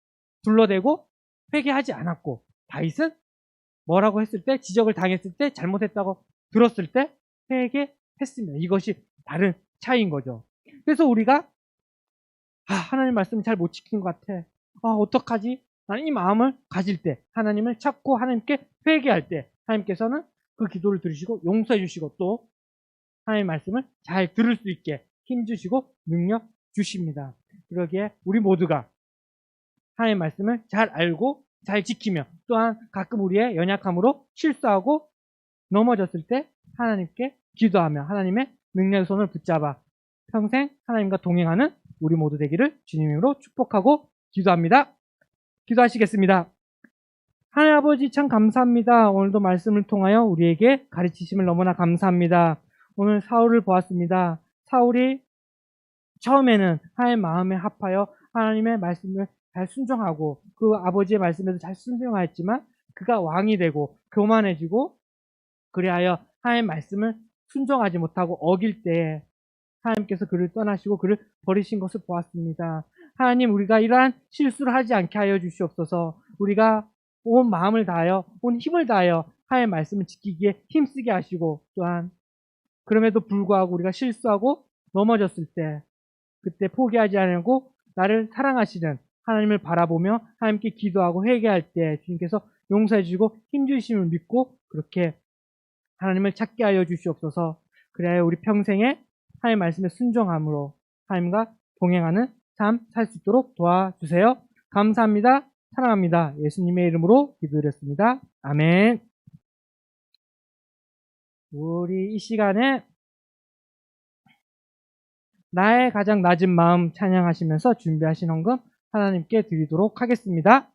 둘러대고 회개하지 않았고, 다윗은 뭐라고 했을 때, 지적을 당했을 때, 잘못했다고 들었을 때 회개했습니다. 이것이 다른 차이인 거죠. 그래서 우리가 하나님 말씀을 잘 못 지킨 것 같아, 어떡하지? 나는 이 마음을 가질 때, 하나님을 찾고 하나님께 회개할 때 하나님께서는 그 기도를 들으시고 용서해 주시고 또 하나님의 말씀을 잘 들을 수 있게 힘주시고 능력 주십니다. 그러기에 우리 모두가 하나님의 말씀을 잘 알고 잘 지키며 또한 가끔 우리의 연약함으로 실수하고 넘어졌을 때 하나님께 기도하며 하나님의 능력의 손을 붙잡아 평생 하나님과 동행하는 우리 모두 되기를 주님으로 축복하고 기도합니다. 기도하시겠습니다. 하나님 아버지 참 감사합니다. 오늘도 말씀을 통하여 우리에게 가르치심을 너무나 감사합니다. 오늘 사울을 보았습니다. 사울이 처음에는 하나님 마음에 합하여 하나님의 말씀을 잘 순종하고 그 아버지의 말씀에도 잘 순종하였지만 그가 왕이 되고 교만해지고 그리하여 하나님의 말씀을 순종하지 못하고 어길 때에 하나님께서 그를 떠나시고 그를 버리신 것을 보았습니다. 하나님 우리가 이러한 실수를 하지 않게 하여 주시옵소서. 우리가 온 마음을 다하여 온 힘을 다하여 하나님의 말씀을 지키기에 힘쓰게 하시고 또한 그럼에도 불구하고 우리가 실수하고 넘어졌을 때 그때 포기하지 않고 나를 사랑하시는 하나님을 바라보며 하나님께 기도하고 회개할 때 주님께서 용서해 주시고 힘주심을 믿고 그렇게 하나님을 찾게 하여 주시옵소서. 그래야 우리 평생에 하나님의 말씀에 순종함으로 하나님과 동행하는 삶 살 수 있도록 도와주세요. 감사합니다. 사랑합니다. 예수님의 이름으로 기도드렸습니다. 아멘. 우리 이 시간에 나의 가장 낮은 마음 찬양하시면서 준비하신 헌금 하나님께 드리도록 하겠습니다.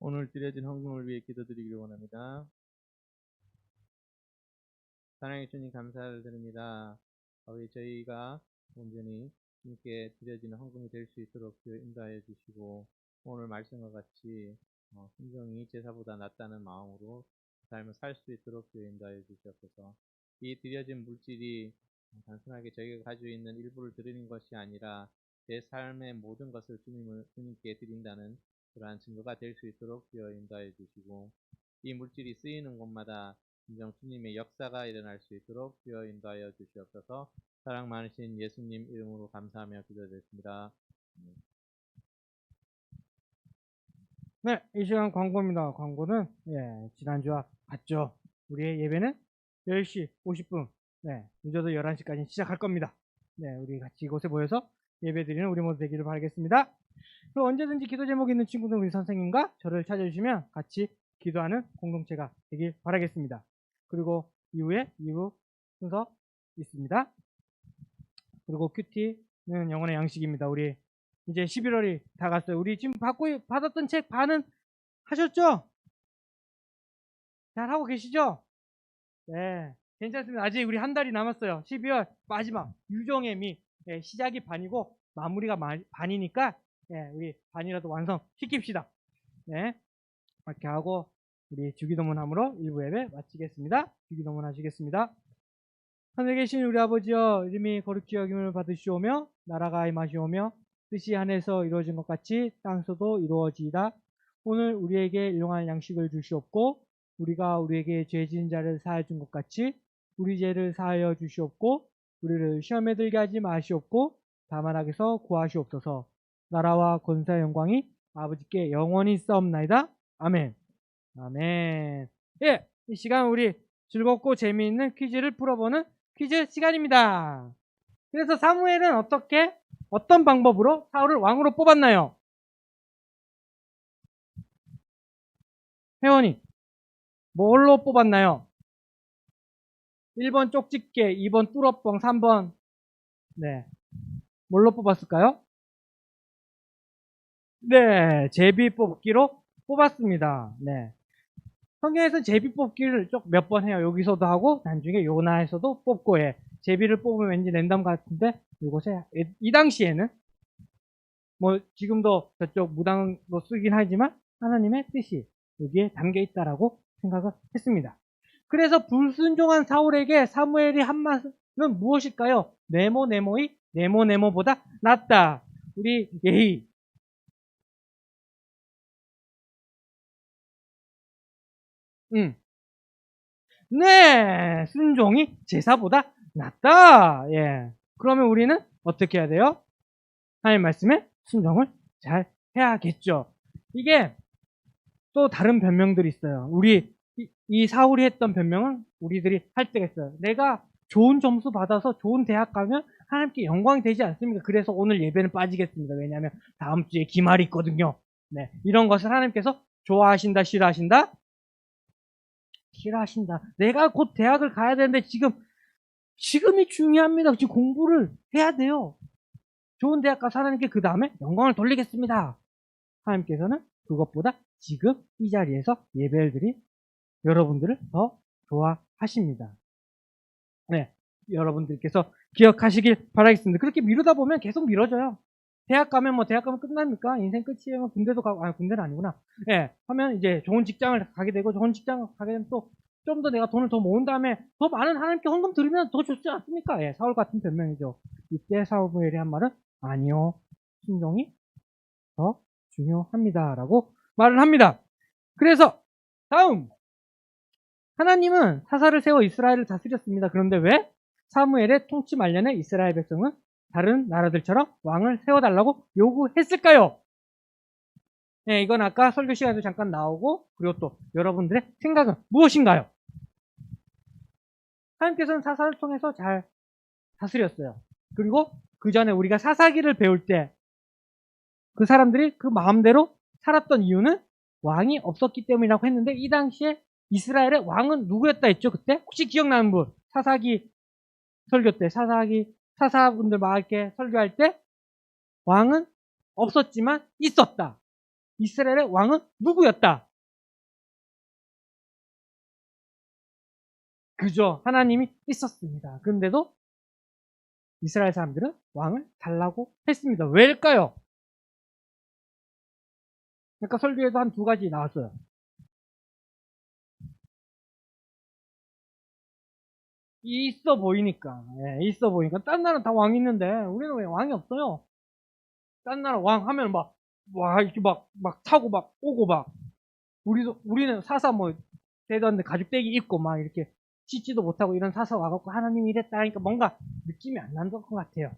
오늘 드려진 헌금을 위해 기도드리기를 원합니다. 사랑해 주님 감사를 드립니다. 아버지 저희가 온전히 주님께 드려지는 헌금이 될 수 있도록 인도하여 주시고 오늘 말씀과 같이 순종이 제사보다 낫다는 마음으로 삶을 살 수 있도록 인도하여 주시옵소서. 이 드려진 물질이 단순하게 저희가 가지고 있는 일부를 드리는 것이 아니라 제 삶의 모든 것을 주님께 드린다는 그러한 증거가 될 수 있도록 인도하여 주시고 이 물질이 쓰이는 곳마다 진정 주님의 역사가 일어날 수 있도록 인도하여 주시옵소서. 사랑 많으신 예수님 이름으로 감사하며 기도드렸습니다. 네, 이 시간 광고입니다. 광고는 지난주와 같죠. 우리의 예배는 10시 50분, 늦어도 11시까지 시작할 겁니다. 우리 같이 이곳에 모여서 예배드리는 우리 모두 되기를 바라겠습니다. 그리고 언제든지 기도 제목 있는 친구들 우리 선생님과 저를 찾아주시면 같이 기도하는 공동체가 되길 바라겠습니다. 그리고 이후에 2부 순서 있습니다. 그리고 큐티는 영혼의 양식입니다. 우리 이제 11월이 다 갔어요. 우리 지금 받았던 책 반은 하셨죠? 잘 하고 계시죠? 네, 괜찮습니다. 아직 우리 한 달이 남았어요. 12월 마지막 유종의 미 시작이 반이고 마무리가 반이니까 우리 반이라도 완성시킵시다. 이렇게 하고 우리 주기도문함으로 1부 예배 마치겠습니다. 주기도문 하시겠습니다. 하늘에 계신 우리 아버지여 이름이 거룩히 여김을 받으시오며 나라가 임하시오며 뜻이 하늘에서 이루어진 것 같이 땅에서도 이루어지이다. 오늘 우리에게 일용할 양식을 주시옵고 우리가 우리에게 죄 지은 자를 사하여 준 것 같이 우리 죄를 사하여 주시옵고 우리를 시험에 들게 하지 마시옵고 다만 악에서 구하시옵소서. 나라와 권세와 영광이 아버지께 영원히 있사옵나이다. 아멘. 아멘. 예, 이 시간 우리 즐겁고 재미있는 퀴즈를 풀어보는 퀴즈 시간입니다. 그래서 사무엘은 어떤 방법으로 사울을 왕으로 뽑았나요? 회원이 뭘로 뽑았나요? 1번 쪽집게, 2번 뚫어뻥, 3번 네, 뭘로 뽑았을까요? 네, 제비 뽑기로 뽑았습니다. 네. 성경에서 제비 뽑기를 쭉 몇 번 해요. 여기서도 하고 나중에 요나에서도 뽑고 해. 제비를 뽑으면 왠지 랜덤 같은데 이곳에 이 당시에는 뭐 지금도 저쪽 무당도 쓰긴 하지만 하나님의 뜻이 여기에 담겨 있다라고 생각을 했습니다. 그래서 불순종한 사울에게 사무엘이 한 말은 무엇일까요? 네모보다 낫다. 우리 예희. 네, 순종이 제사보다 낫다. 예. 그러면 우리는 어떻게 해야 돼요? 하나님 말씀에 순종을 잘 해야겠죠. 이게 또 다른 변명들이 있어요. 우리 이 사울이 했던 변명은 우리들이 할 때가 있어요. 내가 좋은 점수 받아서 좋은 대학 가면 하나님께 영광이 되지 않습니까? 그래서 오늘 예배는 빠지겠습니다. 왜냐하면 다음 주에 기말이 있거든요. 네, 이런 것을 하나님께서 좋아하신다, 싫어하신다? 싫어하신다. 내가 곧 대학을 가야 되는데 지금이 중요합니다. 지금 공부를 해야 돼요. 좋은 대학 가서 하나님께 그 다음에 영광을 돌리겠습니다. 하나님께서는 그것보다 지금 이 자리에서 예배를 드린 여러분들을 더 좋아하십니다. 네, 여러분들께서 기억하시길 바라겠습니다. 그렇게 미루다 보면 계속 미뤄져요. 대학 가면 끝납니까? 인생 끝이에요. 군대도 가고, 군대는 아니구나. 예, 하면 이제 좋은 직장을 가게 되고, 좋은 직장을 가게 되면 또 좀 더 내가 돈을 더 모은 다음에 더 많은 하나님께 헌금 드리면 더 좋지 않습니까? 예, 사울 같은 변명이죠. 이때 사무엘이 한 말은 아니요. 순종이 더 중요합니다. 라고 말을 합니다. 그래서 다음 하나님은 사사를 세워 이스라엘을 다스렸습니다. 그런데 왜 사무엘의 통치 말년에 이스라엘 백성은 다른 나라들처럼 왕을 세워달라고 요구했을까요? 네, 이건 아까 설교 시간에도 잠깐 나오고 그리고 또 여러분들의 생각은 무엇인가요? 하나님께서는 사사를 통해서 잘 다스렸어요. 그리고 그 전에 우리가 사사기를 배울 때 그 사람들이 그 마음대로 살았던 이유는 왕이 없었기 때문이라고 했는데 이 당시에 이스라엘의 왕은 누구였다 했죠? 그때? 혹시 기억나는 분? 사사기 설교 때 사사분들 막 이렇게 설교할 때 왕은 없었지만 있었다. 이스라엘의 왕은 누구였다? 그죠. 하나님이 있었습니다. 그런데도 이스라엘 사람들은 왕을 달라고 했습니다. 왜일까요? 그러니까 설교에도 한 두 가지 나왔어요. 있어 보이니까. 예, 있어 보이니까. 딴 나라는 다 왕이 있는데 우리는 왜 왕이 없어요? 딴 나라 왕 하면 이렇게 막 타고 막 오고 우리는 사사 대도 않는데 가죽대기 입고 막 이렇게 씻지도 못하고 이런 사사 와갖고 하나님이 이랬다 하니까 뭔가 느낌이 안 나는 것 같아요.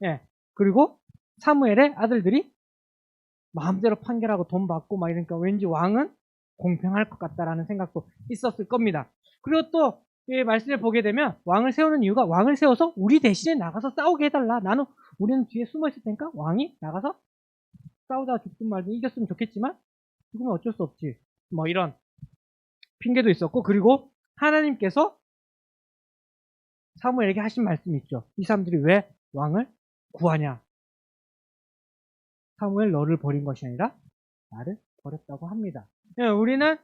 예. 그리고 사무엘의 아들들이 마음대로 판결하고 돈 받고 막 이러니까 왠지 왕은 공평할 것 같다라는 생각도 있었을 겁니다. 그리고 또 이 말씀을 보게 되면 왕을 세우는 이유가 왕을 세워서 우리 대신에 나가서 싸우게 해달라. 우리는 뒤에 숨어 있을 테니까 왕이 나가서 싸우다가 죽든 말든 이겼으면 좋겠지만 죽으면 어쩔 수 없지. 뭐 이런 핑계도 있었고 그리고 하나님께서 사무엘에게 하신 말씀이 있죠. 이 사람들이 왜 왕을 구하냐? 사무엘 너를 버린 것이 아니라 나를 버렸다고 합니다. 우리는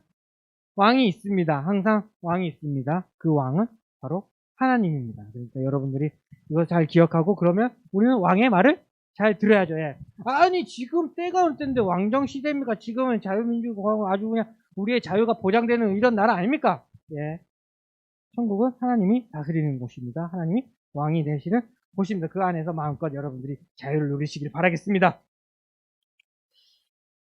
왕이 있습니다. 항상 왕이 있습니다. 그 왕은 바로 하나님입니다. 그러니까 여러분들이 이거 잘 기억하고 그러면 우리는 왕의 말을 잘 들어야죠. 예. 아니 지금 때가 올 때인데 왕정 시대입니까? 지금은 자유민주공화국 아주 그냥 우리의 자유가 보장되는 이런 나라 아닙니까? 예. 천국은 하나님이 다스리는 곳입니다. 하나님이 왕이 되시는 보십니다. 그 안에서 마음껏 여러분들이 자유를 누리시길 바라겠습니다.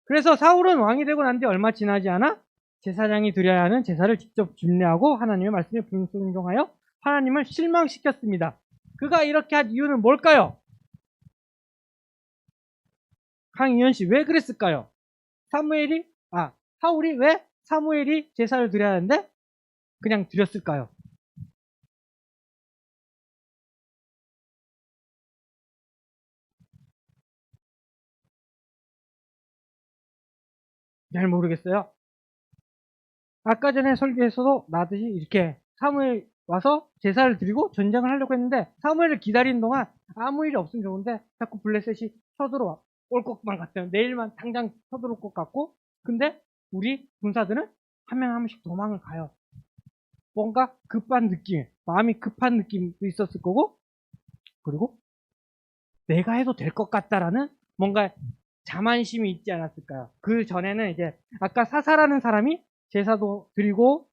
그래서 사울은 왕이 되고 난 뒤 얼마 지나지 않아 제사장이 드려야 하는 제사를 직접 준례하고 하나님의 말씀에 불순종하여 하나님을 실망시켰습니다. 그가 이렇게 한 이유는 뭘까요? 강희연 씨, 왜 그랬을까요? 사울이 왜 사무엘이 제사를 드려야 하는데 그냥 드렸을까요? 잘 모르겠어요. 아까 전에 설교에서도 나듯이 이렇게 사무엘 와서 제사를 드리고 전쟁을 하려고 했는데 사무엘을 기다리는 동안 아무 일이 없으면 좋은데 자꾸 블레셋이 쳐들어와 올 것만 같아요. 내일만 당장 쳐들어올 것 같고 근데 우리 군사들은 한 명 한 명씩 도망을 가요. 뭔가 급한 느낌, 마음이 급한 느낌도 있었을 거고 그리고 내가 해도 될 것 같다라는 뭔가 자만심이 있지 않았을까요? 그 전에는 이제 아까 사사라는 사람이 제사도 드리고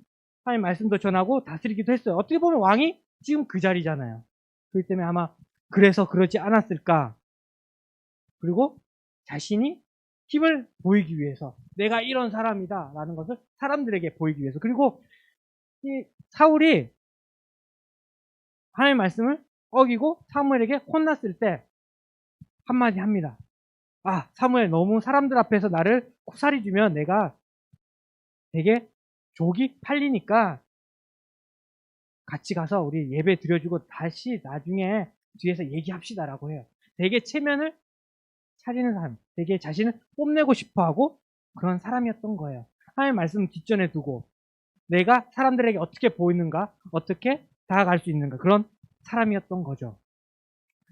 하나님 말씀도 전하고 다스리기도 했어요. 어떻게 보면 왕이 지금 그 자리잖아요. 그렇기 때문에 아마 그래서 그러지 않았을까. 그리고 자신이 힘을 보이기 위해서 내가 이런 사람이다 라는 것을 사람들에게 보이기 위해서 그리고 이 사울이 하나님의 말씀을 어기고 사무엘에게 혼났을 때 한마디 합니다. 아, 사무엘 너무 사람들 앞에서 나를 코사리 주면 내가 되게 족이 팔리니까 같이 가서 우리 예배 드려주고 다시 나중에 뒤에서 얘기합시다라고 해요. 되게 체면을 차리는 사람, 되게 자신을 뽐내고 싶어하고 그런 사람이었던 거예요. 하나님의 말씀 뒷전에 두고 내가 사람들에게 어떻게 보이는가, 어떻게 다가갈 수 있는가 그런 사람이었던 거죠.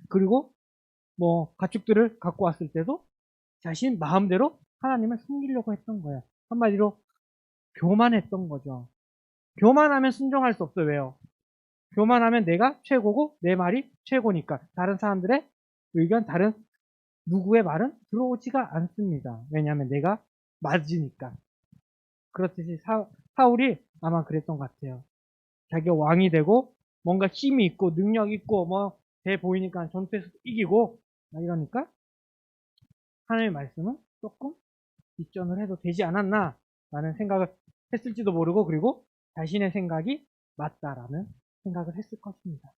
그리고 뭐 가축들을 갖고 왔을 때도 자신 마음대로 하나님을 섬기려고 했던 거예요. 한마디로 교만했던 거죠. 교만하면 순종할 수 없어요. 왜요? 교만하면 내가 최고고 내 말이 최고니까 다른 사람들의 의견, 다른 누구의 말은 들어오지가 않습니다. 왜냐하면 내가 맞으니까. 그렇듯이 사울이 아마 그랬던 것 같아요. 자기가 왕이 되고 뭔가 힘이 있고 능력 있고 뭐 돼 보이니까 전투에서 이기고 이러니까 하나님의 말씀은 조금 뒷전을 해도 되지 않았나 라는 생각을 했을지도 모르고 그리고 자신의 생각이 맞다라는 생각을 했을 것입니다.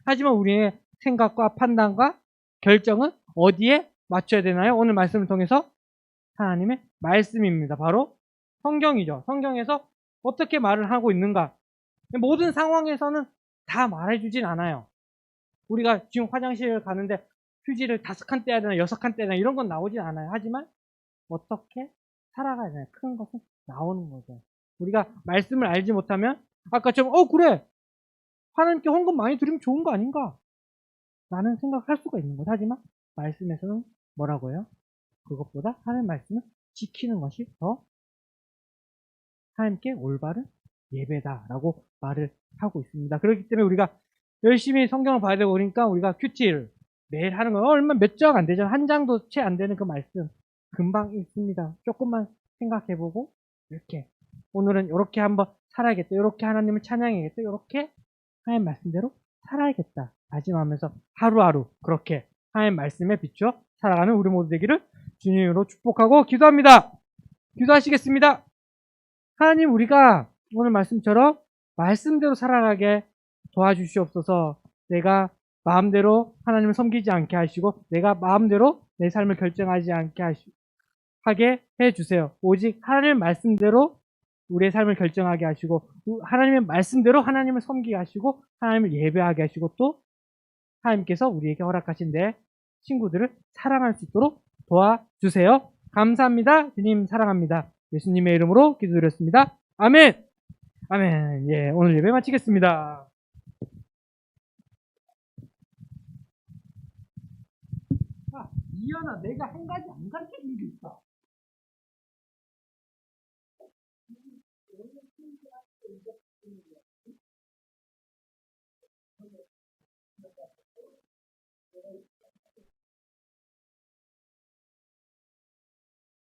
하지만 우리의 생각과 판단과 결정은 어디에 맞춰야 되나요? 오늘 말씀을 통해서 하나님의 말씀입니다. 바로 성경이죠. 성경에서 어떻게 말을 하고 있는가? 모든 상황에서는 다 말해주진 않아요. 우리가 지금 화장실 가는데 휴지를 5칸 떼야 되나 6칸 떼야 되나 이런 건 나오진 않아요. 하지만 어떻게 살아가야 되나 큰 것은 나오는 거죠. 우리가 말씀을 알지 못하면 아까처럼 그래 하나님께 헌금 많이 드리면 좋은 거 아닌가 라는 생각할 수가 있는 거죠. 하지만 말씀에서는 뭐라고요? 그것보다 하나님의 말씀을 지키는 것이 더 하나님께 올바른 예배다라고 말을 하고 있습니다. 그렇기 때문에 우리가 열심히 성경을 봐야 되고 그러니까 우리가 큐티를 매일 하는 건 얼마 몇 장 안 되죠. 한 장도 채 안 되는 그 말씀 금방 읽습니다. 조금만 생각해보고 이렇게 오늘은 이렇게 한번 살아야겠다. 이렇게 하나님을 찬양해야겠다. 이렇게 하나님 말씀대로 살아야겠다. 다짐하면서 하루하루 그렇게 하나님 말씀에 비추어 살아가는 우리 모두 되기를 주님으로 축복하고 기도합니다. 기도하시겠습니다. 하나님 우리가 오늘 말씀처럼 말씀대로 살아가게 도와주시옵소서. 내가 마음대로 하나님을 섬기지 않게 하시고 내가 마음대로 내 삶을 결정하지 않게 하게 해주세요. 오직 하나님의 말씀대로 우리의 삶을 결정하게 하시고 하나님의 말씀대로 하나님을 섬기게 하시고 하나님을 예배하게 하시고 또 하나님께서 우리에게 허락하신 내 친구들을 사랑할 수 있도록 도와주세요. 감사합니다. 주님 사랑합니다. 예수님의 이름으로 기도드렸습니다. 아멘. 아멘. 예, 오늘 예배 마치겠습니다. 이현아, 내가 한 가지 안 가르쳐 준 게 있어.